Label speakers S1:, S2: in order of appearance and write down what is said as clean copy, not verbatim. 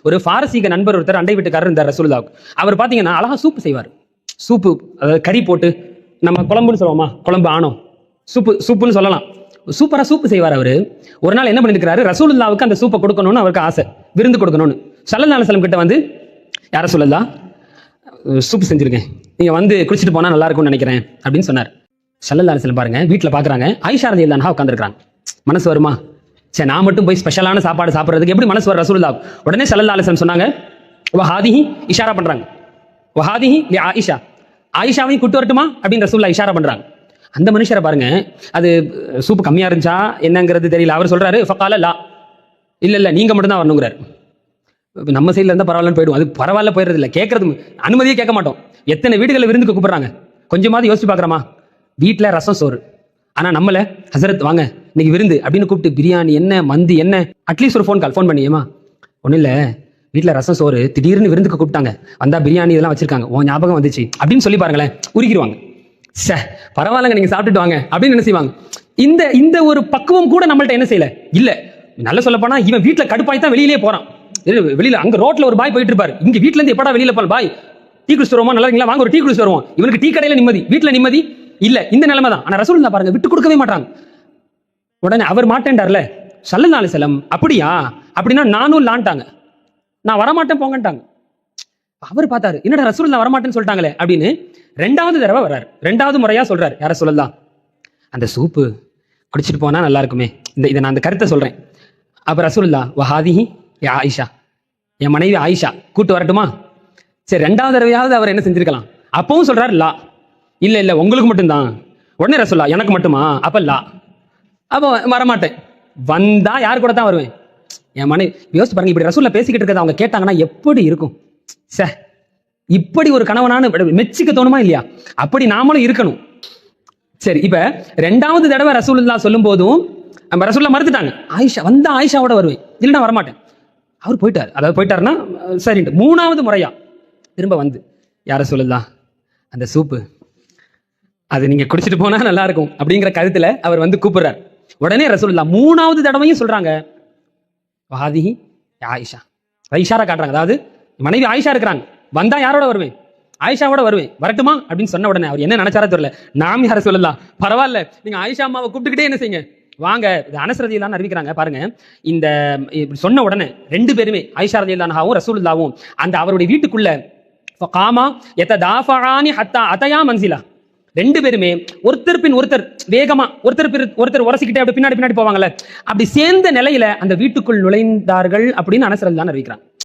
S1: ஒரு பாரசீக நண்பர் ஒருத்தர் அண்டை வீட்டுக்காரர் இருந்தார் ரசூலுல்லாஹ்வுக்கு. அவர் பாத்தீங்கன்னா அழகா சூப்பு செய்வார். சூப்பு, அதாவது கறி போட்டு, நம்ம குழம்புன்னு சொல்லுவோமா, குழம்பு ஆணம், சூப்புன்னு சொல்லலாம். சூப்பரா சூப்பு செய்வார் அவரு. ஒரு நாள் என்ன பண்ணிருக்காரு, ரசூலுல்லாஹ்வுக்கு அந்த சூப்பை கொடுக்கணும்னு அவருக்கு ஆசை, விருந்து கொடுக்கணும்னு. ஸல்லல்லாஹு அலைஹி வஸல்லம் கிட்ட வந்து, யார ரசூலல்லாஹ், சூப்பு செஞ்சிருக்கேன், நீங்க வந்து குடிச்சிட்டு போனா நல்லா இருக்கும்னு நினைக்கிறேன் அப்படின்னு சொன்னார். ஸல்லல்லாஹு அலைஹி வஸல்லம் பாருங்க, வீட்டுல பாக்குறாங்க ஆயிஷா ரலியல்லாஹு அன்ஹா உட்கார்ந்திருக்காங்க. மனசு வருமா, சரி நான் மட்டும் போய் ஸ்பெஷலான சாப்பாடு சாப்பிட்றதுக்கு எப்படி மனசு வர ரசூலுல்லாஹ். உடனே ஸல்லல்லாஹு அலைஹி வஸல்லம் சொன்னாங்க, வஹாதிஹி, இஷாரா பண்றாங்க, வஹாதிஹி லி ஆயிஷா, ஆயிஷாவையும் கூட்டு வரட்டுமா அப்படின்னு ரசூலுல்லாஹ் இஷாரா பண்றாங்க. அந்த மனுஷரை பாருங்க, அது சூப்பு கம்மியா இருந்துச்சா என்னங்கிறது தெரியல. அவர் சொல்றாரு ஃபகால லா, இல்ல நீங்க மட்டும் தான் வரணுங்கிறார். நம்ம சைட்ல இருந்தா பரவாயில்லன்னு போயிடும், அது பரவாயில்ல போயிடுறது இல்லை, கேட்கறது அனுமதியே கேட்க மாட்டோம். எத்தனை வீடுகளை விருந்துக்கு கூப்பிடுறாங்க, கொஞ்சமாவது யோசிச்சு பார்க்குறோமா? வீட்டில் ரசம் சோறு, ஆனா நம்மள ஹசரத் வாங்க இன்னைக்கு விருந்து அப்படின்னு கூப்பிட்டு பிரியாணி என்ன, மந்தி என்ன, அட்லீஸ்ட் ஒரு ஃபோன் பண்ணியேமா, ஒன்றும் இல்லை வீட்டில் ரசம் சோறு, திடீர்னு விருந்துக்கு கூப்பிட்டாங்க, வந்தா பிரியாணி இதெல்லாம் வச்சிருக்காங்க, உன் ஞாபகம் வந்துச்சு அப்படின்னு சொல்லி பாருங்களேன், உருகிடுவாங்க. சே பரவாயில்லங்க நீங்க சாப்பிட்டுட்டு வாங்க அப்படின்னு என்ன செய்வாங்க. இந்த இந்த ஒரு பக்குவம் கூட நம்மள்ட்ட என்ன செய்யல இல்ல. நல்ல சொல்ல போனா இவன் வீட்டுல கடுப்பாய் தான் வெளியிலே போறான். வெளியில அங்க ரோட்ல ஒரு பாய் போயிட்டு இருப்பாரு, இங்க வீட்டுல இருந்து எப்படா வெளியில போல, பாய் டீ குடிச்சு வருவோமா, நல்லா இருக்கீங்களா, வாங்க ஒரு டீ குடிச்சு வருவோம். இவனுக்கு டீ கடையில நிம்மதி, வீட்டுல நிம்மதி இல்ல. இந்த நிலைமை தான். ஆனா ரசூலுல்லாஹ் பாருங்க விட்டு கொடுக்கவே மாட்டாங்க. உடனே அவர் மாட்டேன்டார்ல ஸல்லல்லாஹு அலைஹி வஸல்லம், அப்படியா அப்படின்னா நானும் லான்ட்டாங்க, நான் வரமாட்டேன் போங்கன்ட்டாங்க. அவர் பார்த்தாரு, என்னடா ரசூலுல்லாஹ் வரமாட்டேன்னு சொல்லிட்டாங்களே அப்படின்னு. ரெண்டாவது தடவை வர்றாரு, ரெண்டாவது முறையா சொல்றாரு, யார சொல்லலாம், அந்த சூப்பு குடிச்சிட்டு போனா நல்லா இருக்குமே, இதை நான் அந்த கருத்தை சொல்றேன். அப்ப ரசூலுல்லாஹ் வஹாதிஹி யா ஆயிஷா, என் மனைவி ஆயிஷா கூட்டு வரட்டுமா. சரி ரெண்டாவது தடவையாவது அவர் என்ன செஞ்சிருக்கலாம். அப்பவும் சொல்றாரு லா, இல்ல உங்களுக்கு மட்டும்தான். உடனே ரசூலுல்லாஹ் எனக்கு மட்டுமா, அப்ப லா, அப்போ வரமாட்டேன், வந்தா யார் கூட தான் வருவேன், என் மனைவி. யோசிச்சு பாருங்க, இப்படி ரசூலுல்லாஹ் பேசிக்கிட்டு இருக்கிறத அவங்க கேட்டாங்கன்னா எப்படி இருக்கும். சே இப்படி ஒரு கணவனான மெச்சிக்க தோணுமா இல்லையா, அப்படி நாமளும் இருக்கணும். சரி இப்ப ரெண்டாவது தடவை ரசூலுல்லாஹ் சொல்லும் போதும் நம்ம ரசூலுல்லாஹ் மறுத்துட்டாங்க, ஆயிஷா வந்தா ஆயிஷாவோட வருவேன், இல்லைன்னா வரமாட்டேன். அவர் போயிட்டார், அதாவது போயிட்டாருன்னா சரின்ட்டு. மூணாவது முறையா திரும்ப வந்து, யார ரசூலுல்லாஹ் அந்த சூப்பு அது நீங்க குடிச்சிட்டு போனா நல்லா இருக்கும் அப்படிங்கிற கருத்துல அவர் வந்து கூப்பிடுறார். உடனே ரசூலுல்லாஹ் மூணாவது தடவையும் சொல்றாங்க, வஹாதிஹி ஆயிஷா, இஷாரா காட்டுறாங்க, அதாவது மனைவி ஆயிஷா இருக்கிறாங்க, வந்தா யாரோட வருவேன், ஆயிஷாவோட வருவேன், வரட்டுமா அப்படின்னு சொன்ன உடனே அவர் என்ன நினைச்சாரா தெரியல, நாம் யார சொல்லலாம், பரவாயில்ல நீங்க ஆயிஷா அம்மாவை கூப்பிட்டுக்கிட்டே என்ன செய்யுங்க வாங்க. அனஸ் ரலியல்லாஹு அறிவிக்கிறாங்க பாருங்க, இந்த சொன்ன உடனே ரெண்டு பேருமே ஆயிஷா ரலியல்லாஹு அன்ஹாவும் ரசூலுல்லாஹ்வும் அந்த அவருடைய வீட்டுக்குள்ள ஃபகாமா யததாஃபஆனி ஹத்தா அதயா மன்சிலா, ரெண்டு பேருமே ஒருத்தர் பின் ஒருத்தர் வேகமா ஒருத்தர் உரசிக்கிட்டே அப்படி பின்னாடி போவாங்கல்ல, அப்படி சேர்ந்த நிலையில அந்த வீட்டுக்குள் நுழைந்தார்கள் அப்படின்னு அனஸ் ரலியல்லாஹு அறிவிக்கிறாங்க.